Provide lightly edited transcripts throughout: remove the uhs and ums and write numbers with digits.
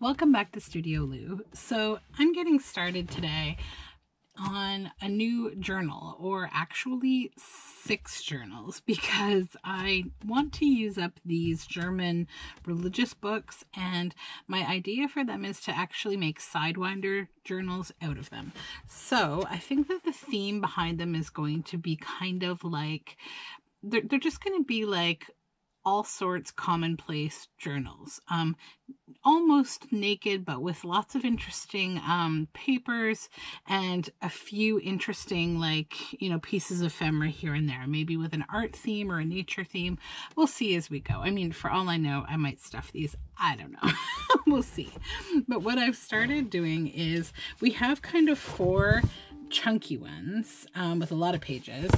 Welcome back to Studioloo. So I'm getting started today on a new journal, or actually 6 journals, because I want to use up these German religious books, and my idea for them is to actually make Sidewinder journals out of them. So I think that the theme behind them is going to be kind of like, they're just going to be like all sorts commonplace journals, almost naked, but with lots of interesting papers and a few interesting, like, pieces of ephemera here and there, maybe with an art theme or a nature theme. We'll see as we go. I mean, for all I know, I might stuff these. I don't know. We'll see. But what I've started doing is we have kind of 4 chunky ones with a lot of pages,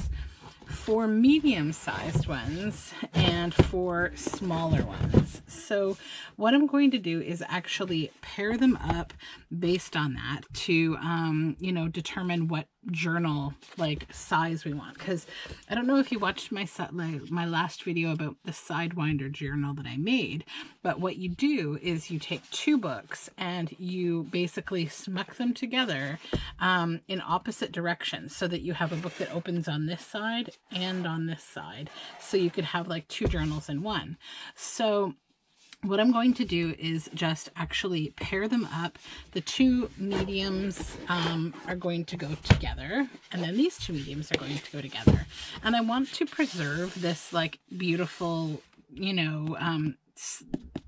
4 medium-sized ones, and 4 smaller ones. So what I'm going to do is actually pair them up based on that to, determine what journal size we want. Because I don't know if you watched my last video about the Sidewinder journal that I made, but what you do is you take 2 books and you basically smuck them together in opposite directions, so that you have a book that opens on this side and on this side, so you could have like 2 journals in one. So what I'm going to do is just actually pair them up. The 2 mediums are going to go together, and then these 2 mediums are going to go together. And I want to preserve this beautiful,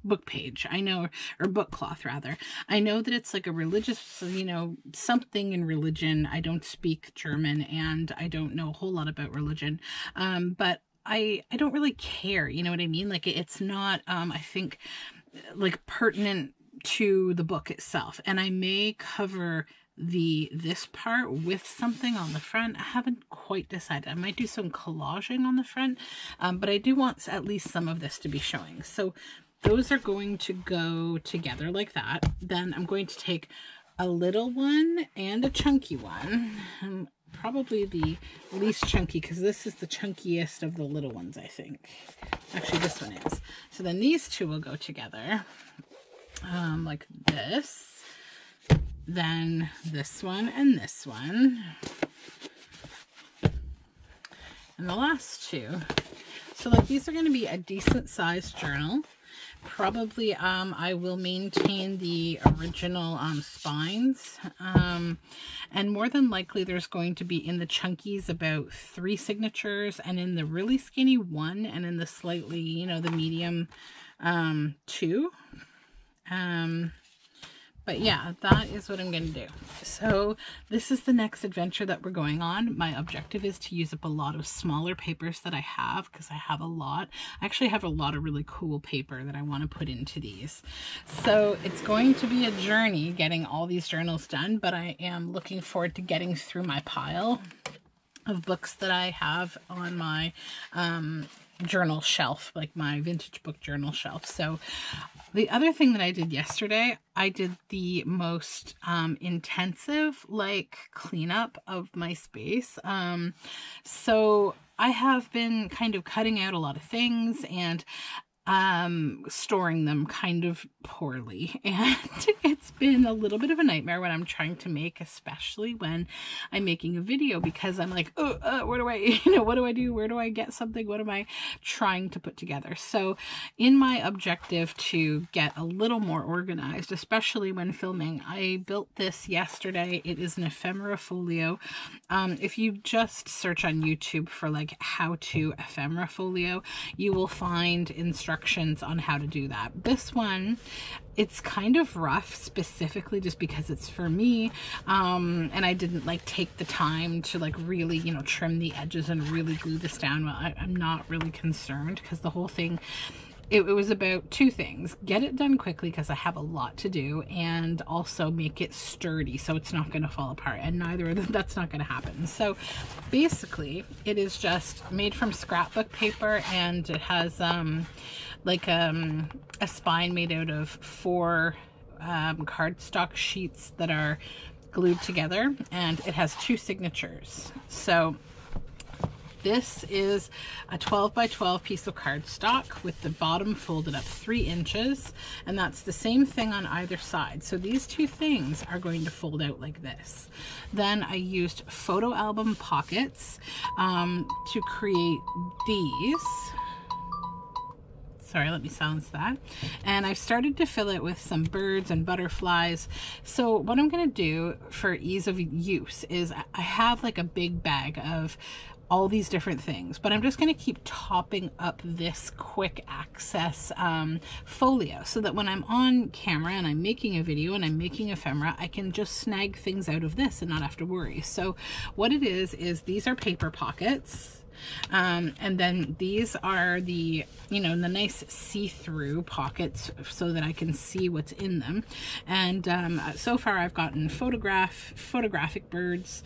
book page. I know, or book cloth rather. I know that it's like a religious, something in religion. I don't speak German and I don't know a whole lot about religion. But I don't really care, you know what I mean? It's not, I think, pertinent to the book itself. And I may cover this part with something on the front. I haven't quite decided. I might do some collaging on the front, but I do want at least some of this to be showing. So those are going to go together like that. Then I'm going to take a little one and a chunky one. Probably the least chunky, because this is the chunkiest of the little ones, I think. Actually, this one is. So then these 2 will go together like this. Then this one and this one. And the last 2. So these are going to be a decent sized journal. Probably I will maintain the original spines, and more than likely there's going to be in the chunkies about 3 signatures, and in the really skinny 1, and in the slightly, the medium 2. But yeah, that is what I'm going to do. So this is the next adventure that we're going on. My objective is to use up a lot of smaller papers that I have, because I have a lot. I actually have a lot of really cool paper that I want to put into these. So it's going to be a journey getting all these journals done, but I am looking forward to getting through my pile of books that I have on my journal shelf, like my vintage book journal shelf. So the other thing that I did yesterday, I did the most intensive cleanup of my space. So I have been kind of cutting out a lot of things and storing them kind of poorly, and it's been a little bit of a nightmare when I'm trying to make, especially when I'm making a video, because I'm like, what do I, what do I do? Where do I get something? What am I trying to put together? So in my objective to get a little more organized, especially when filming, I built this yesterday. It is an ephemera folio. If you just search on YouTube for how to ephemera folio, you will find instructions on how to do that. This one, it's kind of rough, specifically just because it's for me, and I didn't take the time to really trim the edges and really glue this down. Well, I'm not really concerned, because the whole thing, it was about 2 things: get it done quickly because I have a lot to do, and also make it sturdy so it's not going to fall apart, and neither of them, that's not going to happen. So basically it is just made from scrapbook paper, and it has a spine made out of 4 cardstock sheets that are glued together, and it has 2 signatures. So This is a 12 by 12 piece of cardstock with the bottom folded up 3 inches, and that's the same thing on either side. So these two things are going to fold out like this. Then I used photo album pockets to create these. Sorry, let me silence that. And I've started to fill it with some birds and butterflies. So what I'm going to do for ease of use is I have like a big bag of all these different things, but I'm just going to keep topping up this quick access folio so that when I'm on camera and I'm making a video and I'm making ephemera, I can just snag things out of this and not have to worry. So what it is these are paper pockets. And then these are the, you know, the nice see-through pockets so that I can see what's in them. And so far I've gotten photographic birds,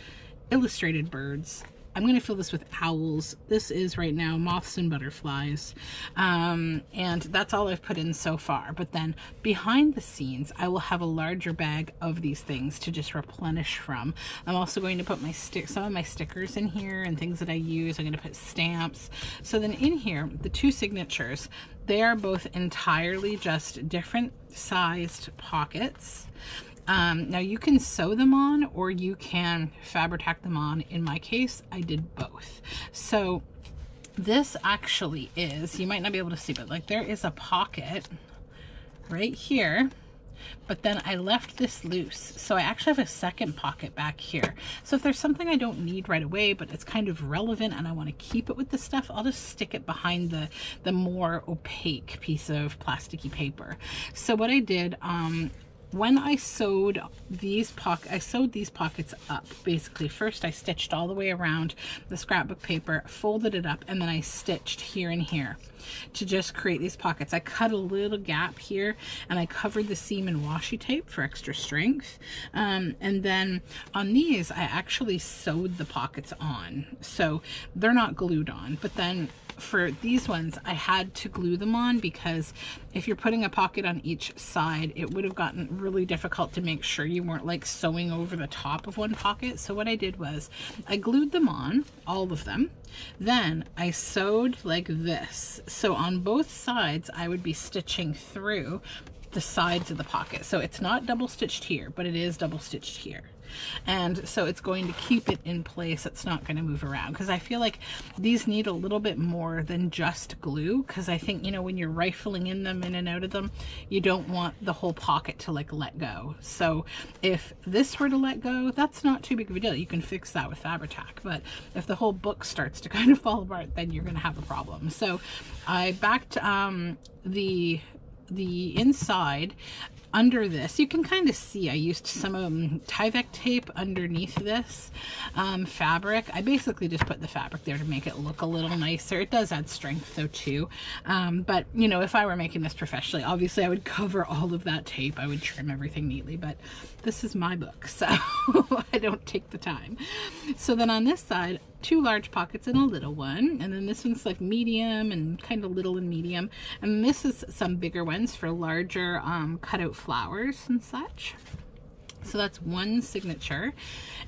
illustrated birds. I'm going to fill this with owls. This is right now moths and butterflies. And that's all I've put in so far. But then behind the scenes, I will have a larger bag of these things to just replenish from. I'm also going to put my some of my stickers in here and things that I use. I'm going to put stamps. So then in here, the 2 signatures, they are both entirely just different sized pockets. Now you can sew them on or you can Fabri-Tac them on. In my case, I did both. So this actually is, you might not be able to see, but like there is a pocket right here, but then I left this loose. So I actually have a second pocket back here. So if there's something I don't need right away, but it's kind of relevant and I want to keep it with the stuff, I'll just stick it behind the more opaque piece of plasticky paper. So what I did, when I sewed these pockets up, basically first I stitched all the way around the scrapbook paper, folded it up, and then I stitched here and here to just create these pockets. I cut a little gap here and I covered the seam in washi tape for extra strength. And then on these, I actually sewed the pockets on. So they're not glued on, but then for these ones, I had to glue them on because if you're putting a pocket on each side, it would have gotten really difficult to make sure you weren't like sewing over the top of one pocket. So what I did was I glued them on, all of them. Then I sewed like this. So on both sides, I would be stitching through the sides of the pocket. So it's not double stitched here, but it is double stitched here. And so it's going to keep it in place. It's not going to move around because I feel like these need a little bit more than just glue, because I think, you know, when you're rifling in them in and out of them, you don't want the whole pocket to like let go. So if this were to let go, that's not too big of a deal. You can fix that with Fabri-Tac. But if the whole book starts to kind of fall apart, then you're going to have a problem. So I backed the inside under this. You can kind of see I used some Tyvek tape underneath this fabric. I basically just put the fabric there to make it look a little nicer. It does add strength though too. But you know, if I were making this professionally, obviously I would cover all of that tape. I would trim everything neatly, but this is my book, so I don't take the time. So then on this side, 2 large pockets and a little one, and then this one's like medium and kind of little and medium, and this is some bigger ones for larger cutout flowers and such. So that's one signature,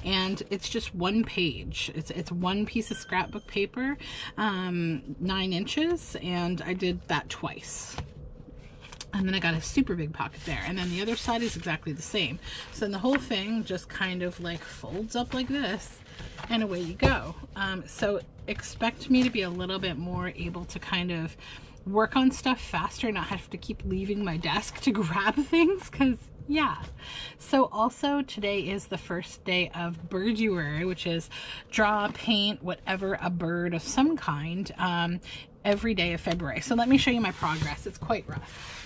and it's just one page. It's one piece of scrapbook paper, 9 inches, and I did that twice. And then I got a super big pocket there, and then the other side is exactly the same. So then the whole thing just kind of like folds up like this, and away you go. So expect me to be a little bit more able to kind of work on stuff faster, not have to keep leaving my desk to grab things, because yeah. So also today is the first day of Birduary, which is draw, paint, whatever, a bird of some kind, every day of February. So let me show you my progress. It's quite rough.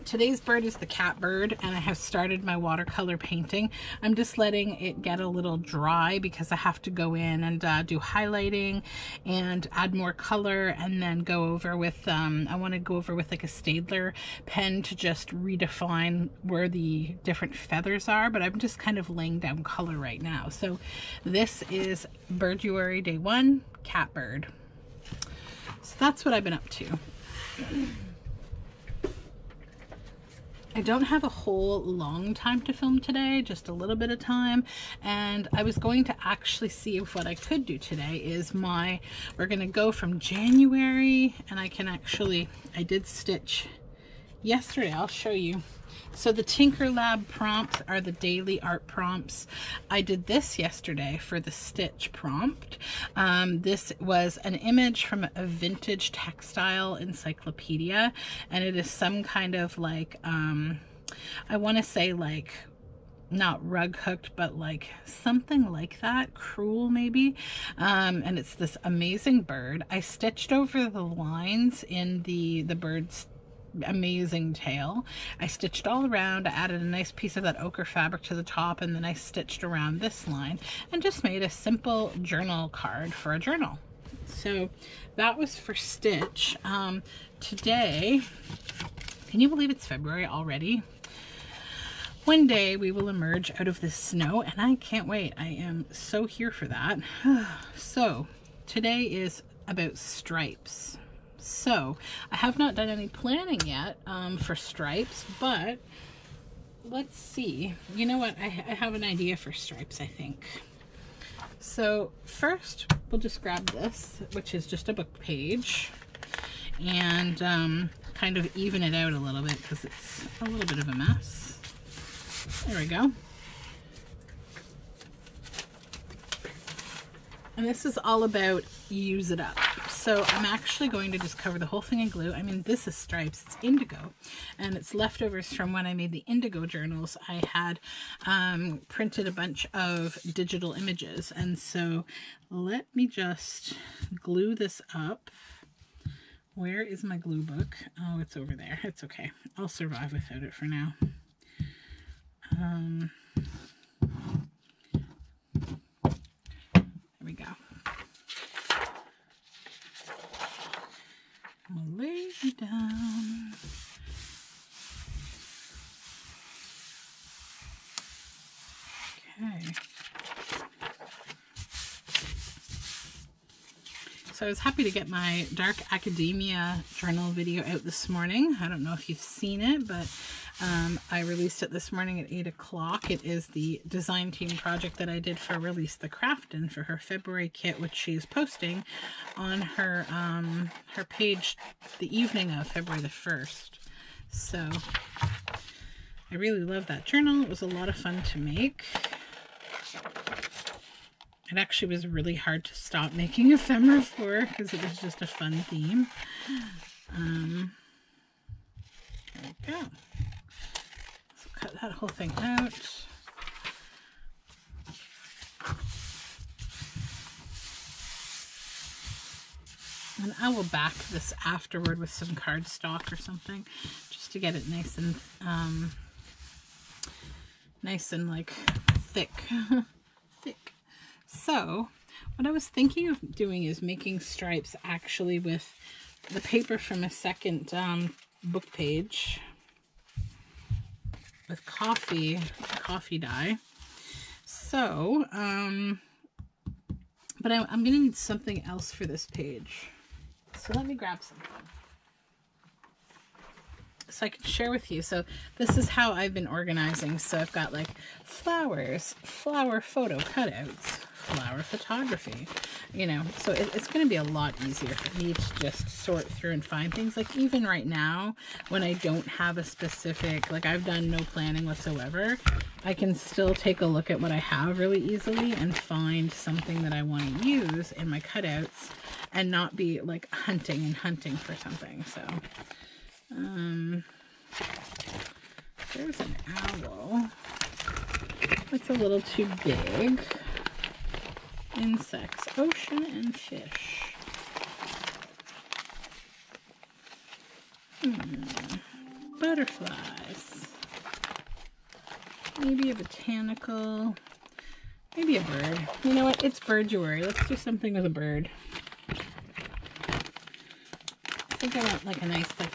Today's bird is the cat bird, and I have started my watercolor painting. I'm just letting it get a little dry because I have to go in and do highlighting and add more color, and then go over with, I want to go over with like a Staedtler pen to just redefine where the different feathers are, but I'm just kind of laying down color right now. So this is Birduary day 1, cat bird. So that's what I've been up to. I don't have a whole long time to film today, just a little bit of time, and I was going to actually see if what I could do today is we're going to go from January, and I did stitch yesterday. I'll show you. So the Tinkerlab prompts are the daily art prompts. I did this yesterday for the stitch prompt. This was an image from a vintage textile encyclopedia, and it is some kind of like, I want to say like, not rug hooked, but like something like that, crewel maybe. And it's this amazing bird. I stitched over the lines in the bird's amazing tail. I stitched all around. I added a nice piece of that ochre fabric to the top, and then I stitched around this line and just made a simple journal card for a journal. So that was for stitch. Today, can you believe it's February already? One day we will emerge out of this snow, and I can't wait. I am so here for that. So today is about stripes. So I have not done any planning yet for stripes, but let's see. You know what? I have an idea for stripes, I think. So first we'll just grab this, which is just a book page, and kind of even it out a little bit because it's a little bit of a mess. There we go. And this is all about use it up. So I'm actually going to just cover the whole thing in glue. I mean, this is stripes, it's indigo, and it's leftovers from when I made the indigo journals. I had printed a bunch of digital images, and so let me just glue this up. Where is my glue book? Oh, it's over there. It's okay. I'll survive without it for now. There we go. I'll lay you down. Okay. So I was happy to get my Dark Academia journal video out this morning. I don't know if you've seen it, but I released it this morning at 8 o'clock. It is the design team project that I did for Release the Craftin' for her February kit, which she is posting on her her page the evening of February the 1st. So I really love that journal. It was a lot of fun to make. It actually was really hard to stop making ephemera for because it was just a fun theme. There we go. So cut that whole thing out. And I will back this afterward with some cardstock or something just to get it nice and like thick. Thick. So what I was thinking of doing is making stripes actually with the paper from a second book page with coffee dye. So, but I'm going to need something else for this page. So let me grab something so I can share with you. So this is how I've been organizing. So I've got like flowers, flower photo cutouts, flower photography, you know, so it's going to be a lot easier for me to just sort through and find things. Like even right now when I don't have a specific, like I've done no planning whatsoever, I can still take a look at what I have really easily and find something that I want to use in my cutouts and not be like hunting for something. So there's an owl. It's a little too big. Insects, ocean and fish. Butterflies. Maybe a botanical. Maybe a bird. You know what? It's Birduary. Let's do something with a bird. I think I want like a nice like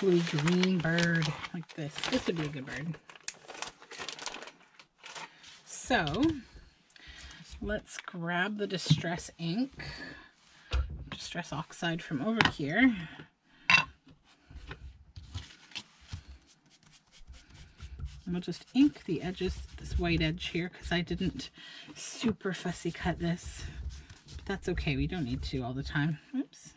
blue-green bird like this. This would be a good bird. So let's grab the Distress ink, Distress Oxide from over here. And we'll just ink the edges, this white edge here, because I didn't super fussy cut this. But that's okay, we don't need to all the time. Oops.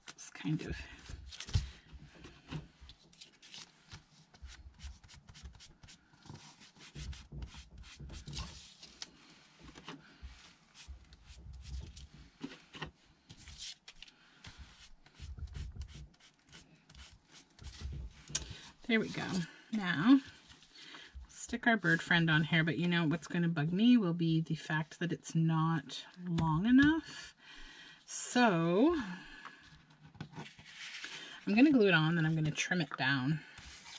It's kind of... There we go. Now, stick our bird friend on here, but you know what's going to bug me will be the fact that it's not long enough. So, I'm going to glue it on, then I'm going to trim it down.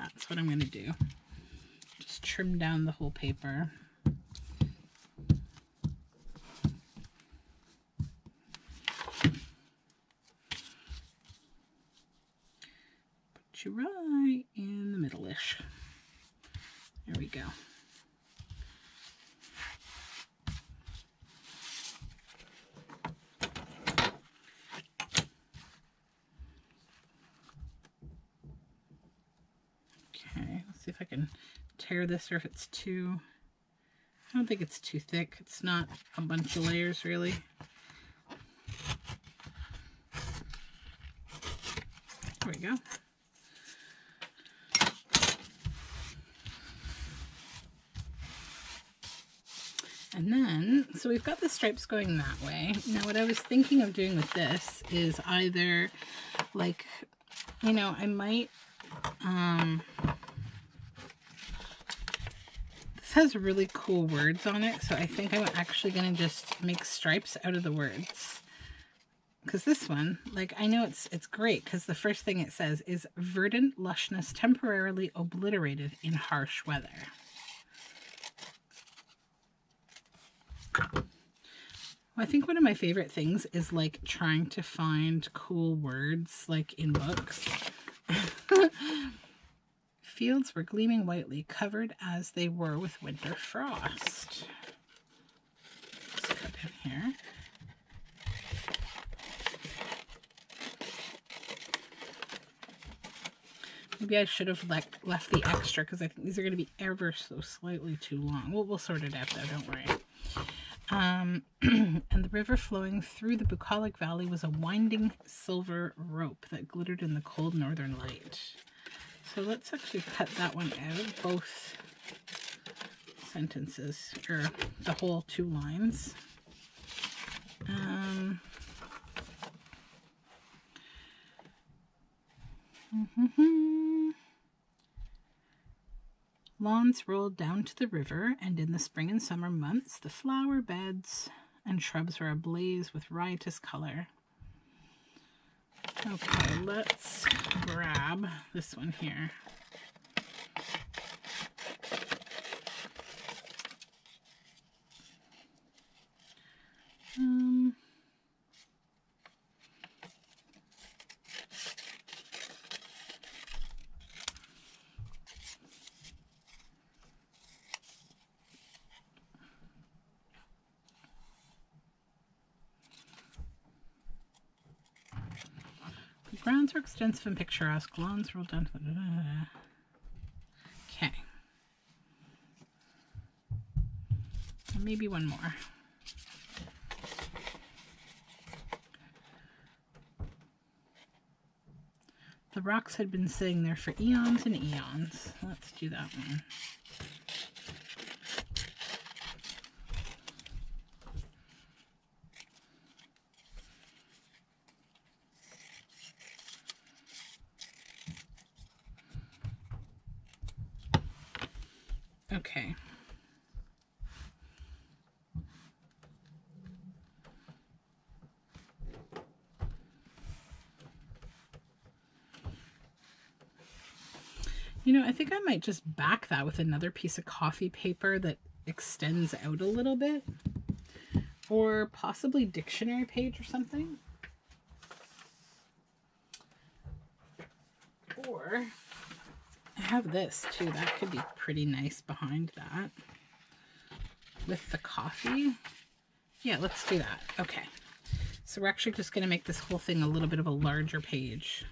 That's what I'm going to do. Just trim down the whole paper. You right in the middle-ish. There we go. Okay, let's see if I can tear this or if it's too... I don't think it's too thick. It's not a bunch of layers, really. There we go. And then, so we've got the stripes going that way. Now what I was thinking of doing with this is either, like, you know, I might, this has really cool words on it, so I think I'm actually going to just make stripes out of the words. Because this one, like, I know it's great, because the first thing it says is, verdant lushness temporarily obliterated in harsh weather. Well, I think one of my favorite things is like trying to find cool words like in books. Fields were gleaming whitely, covered as they were with winter frost. Let's cut in here. Maybe I should have left the extra because I think these are going to be ever so slightly too long. We'll sort it out though, don't worry. And the river flowing through the bucolic valley was a winding silver rope that glittered in the cold northern light. So let's actually cut that one out, both sentences, or the whole 2 lines. Lawns rolled down to the river, and in the spring and summer months, the flower beds and shrubs were ablaze with riotous color. Okay, let's grab this one here. Grounds were extensive and picturesque. Lawns rolled down to the... Okay. And maybe one more. The rocks had been sitting there for eons and eons. Let's do that one. Okay. You know, I think I might just back that with another piece of coffee paper that extends out a little bit, or possibly dictionary page or something. Or I have this too. That could be pretty nice behind that with the coffee. Yeah, let's do that. Okay. So we're actually just going to make this whole thing a little bit of a larger page.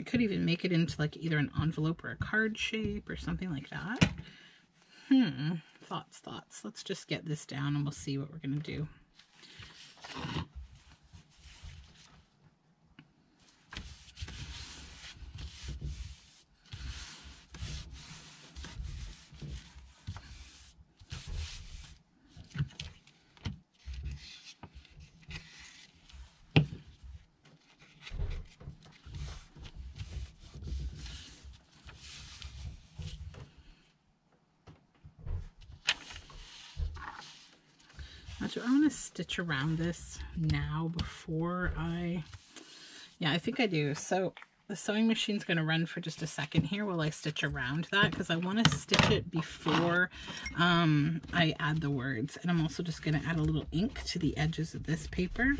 could even make it into like either an envelope or a card shape or something like that. Thoughts. Let's just get this down and we'll see what we're going to do. So I want to stitch around this now before I think I do. So the sewing machine's going to run for just a second here while I stitch around that, because I want to stitch it before I add the words. And I'm also just going to add a little ink to the edges of this paper.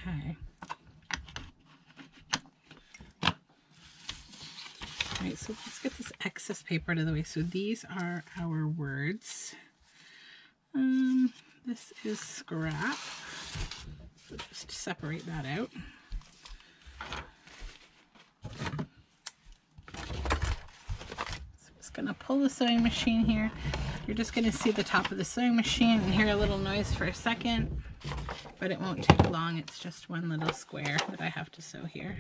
Okay. All right, so let's get this excess paper out of the way. So these are our words. This is scrap. So just separate that out. So I'm just gonna pull the sewing machine here. You're just gonna see the top of the sewing machine and hear a little noise for a second. But it won't take long, it's just one little square that I have to sew here.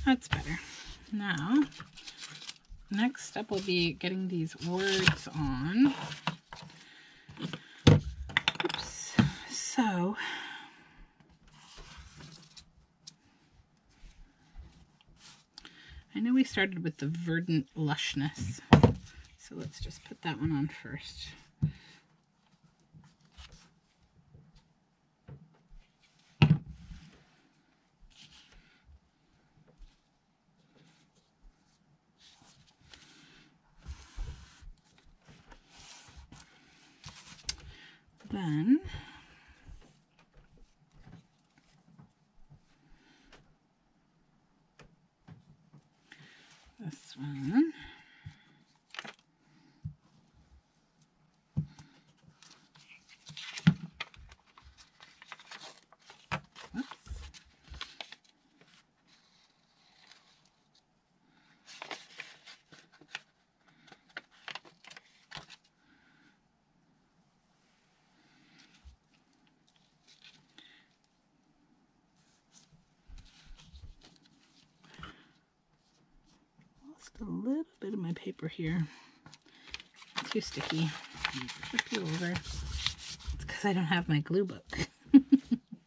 That's better. Now, next step will be getting these words on. Oops. So, I know we started with the verdant lushness, so let's just put that one on first. Then this one. Whoops. A little bit of my paper here. Too sticky. Flip you over. It's because I don't have my glue book.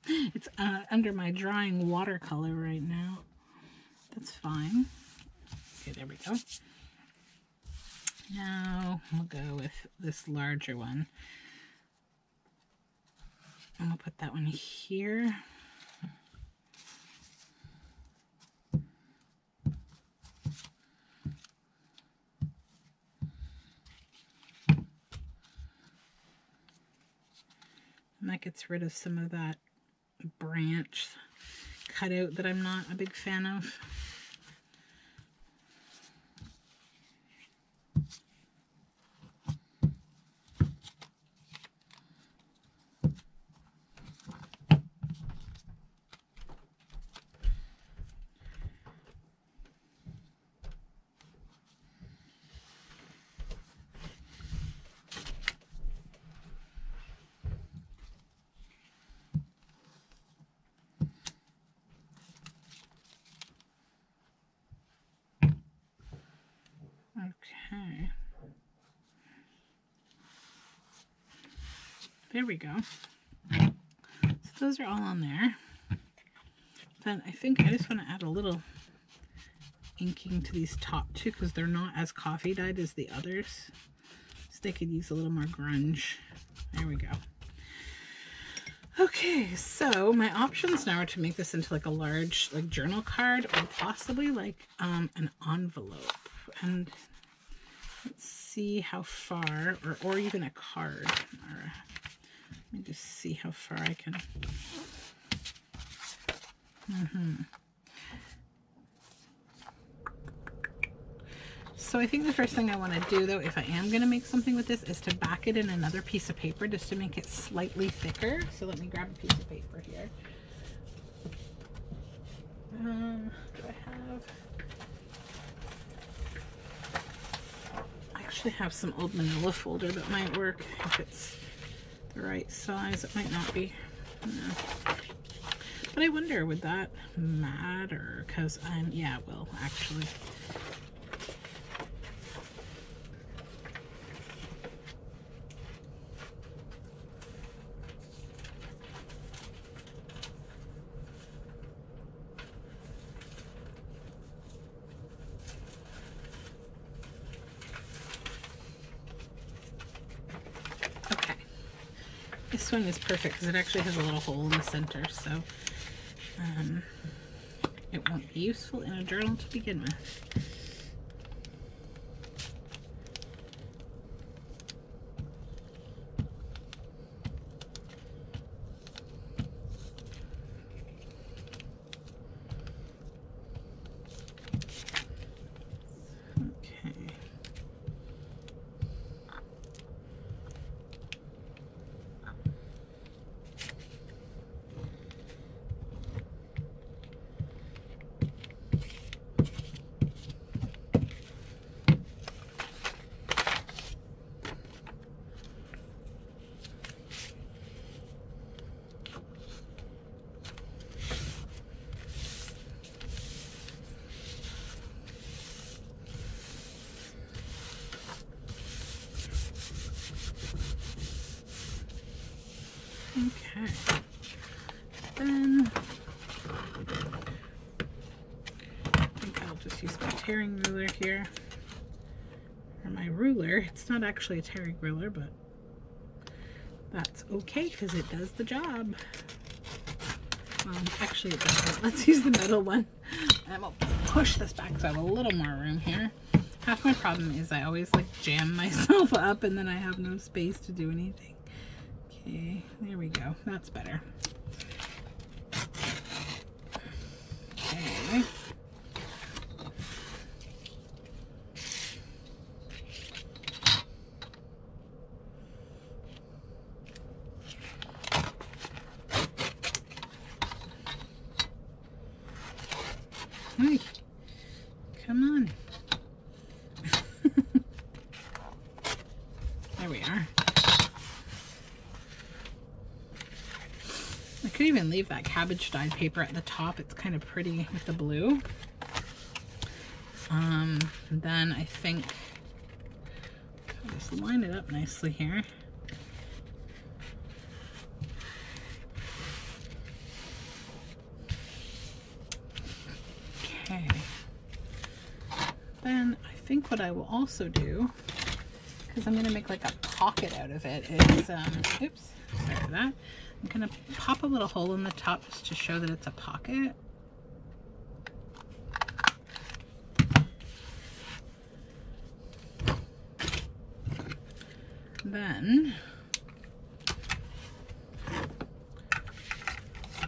It's under my drawing watercolor right now. That's fine. Okay, there we go. Now we'll go with this larger one. And we'll put that one here. And that gets rid of some of that branch cutout that I'm not a big fan of. There we go. So those are all on there. Then I think I just want to add a little inking to these top two because they're not as coffee dyed as the others. So they could use a little more grunge. There we go. Okay, so my options now are to make this into like a large like journal card or possibly like an envelope. And let's see how far, or even a card. Or, let me just see how far I can. So I think the first thing I want to do though, if I am going to make something with this, is to back it in another piece of paper just to make it slightly thicker. So let me grab a piece of paper here. Do I have... I actually have some old manila folder that might work if it's the right size. It might not be. No. But I wonder, would that matter? Because yeah, it will actually. This one is perfect because it actually has a little hole in the center, so it won't be useful in a journal to begin with. Okay, then I think I'll just use my tearing ruler here, or my ruler. It's not actually a tearing ruler, but that's okay because it does the job. Actually it doesn't. Let's use the metal one, and we'll push this back so I have a little more room here. Half my problem is I always like jam myself up and then I have no space to do anything. Okay, there we go. That's better. Okay. Hey, come on. There we are. I could even leave that cabbage dyed paper at the top. It's kind of pretty with the blue. Then I think I'll just line it up nicely here. Okay. Then I think what I will also do, because I'm going to make like a pocket out of it, is, oops, sorry for that. I'm going to pop a little hole in the top just to show that it's a pocket. Then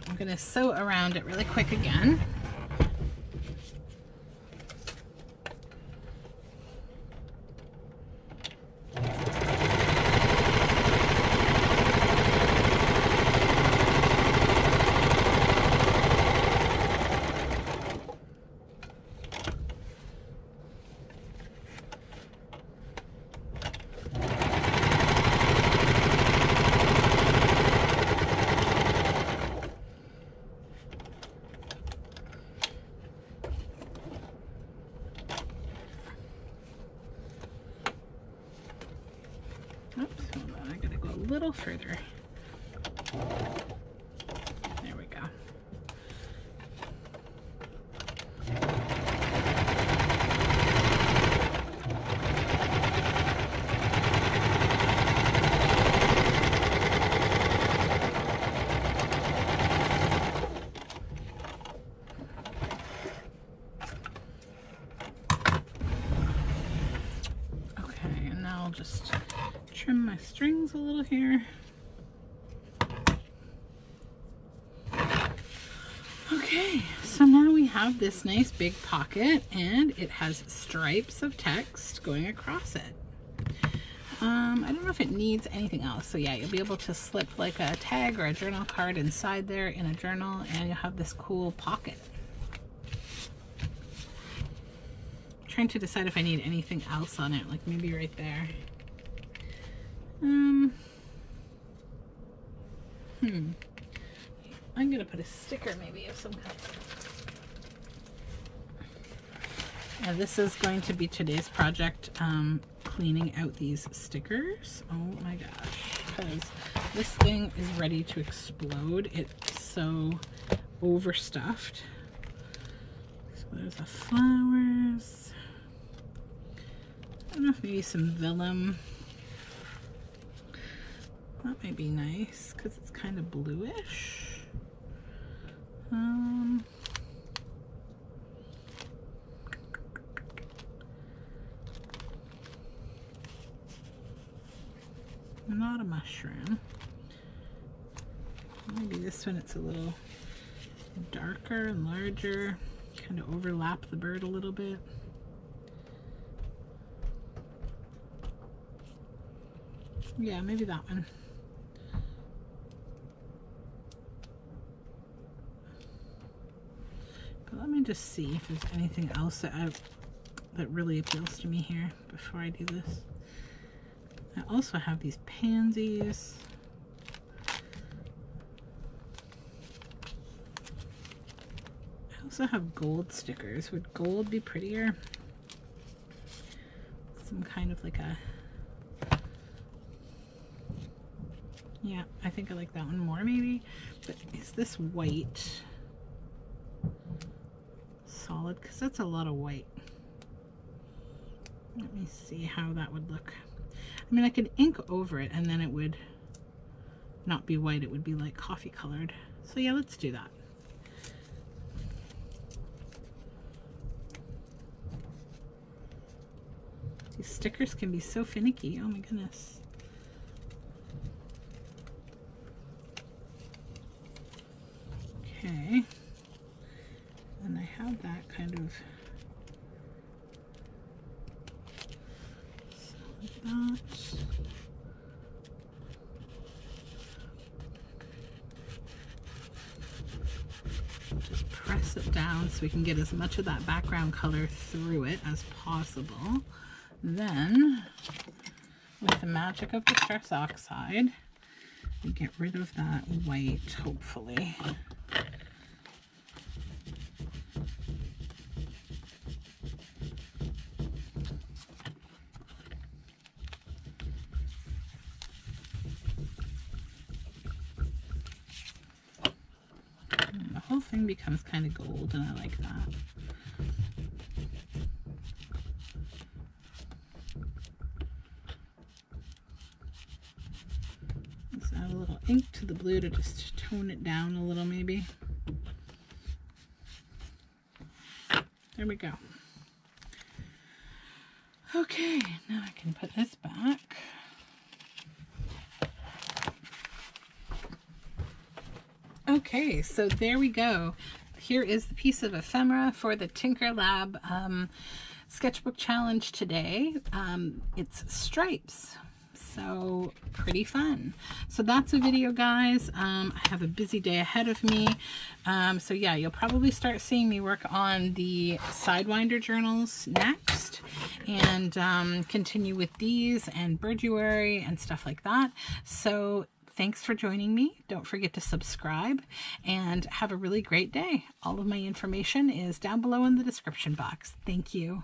I'm going to sew around it really quick again. Oops, hold on, I gotta go a little further. my strings a little here. Okay, so now we have this nice big pocket and it has stripes of text going across it. I don't know if it needs anything else. So yeah, you'll be able to slip like a tag or a journal card inside there in a journal and you'll have this cool pocket. I'm trying to decide if I need anything else on it, like maybe right there. I'm gonna put a sticker maybe of some kind. And this is going to be today's project, cleaning out these stickers. Oh my gosh, because this thing is ready to explode. It's so overstuffed. So there's the flowers. I don't know if maybe some vellum. That might be nice because it's kind of bluish. Not a mushroom. Maybe this one, it's a little darker and larger, kind of overlap the bird a little bit. Yeah, maybe that one. But let me just see if there's anything else that really appeals to me here before I do this. I also have these pansies. I also have gold stickers. Would gold be prettier? Some kind of like a... Yeah, I think I like that one more maybe. But is this white solid? Because that's a lot of white. Let me see how that would look. I mean, I could ink over it and then it would not be white, it would be like coffee colored. So yeah, let's do that. These stickers can be so finicky, oh my goodness. Okay, and I have that kind of like that. Just press it down so we can get as much of that background color through it as possible. Then, with the magic of the stress oxide, we get rid of that white, hopefully. The whole thing becomes kind of gold, and I like that. Let's add a little ink to the blue to just tone it down a little, maybe. There we go. Okay, now I can put this back. Okay, so there we go. Here is the piece of ephemera for the Tinkerlab sketchbook challenge today. It's stripes, so pretty fun. So that's a video, guys. I have a busy day ahead of me. So yeah, you'll probably start seeing me work on the Sidewinder journals next, and continue with these and Birduary and stuff like that. So thanks for joining me. Don't forget to subscribe and have a really great day. All of my information is down below in the description box. Thank you.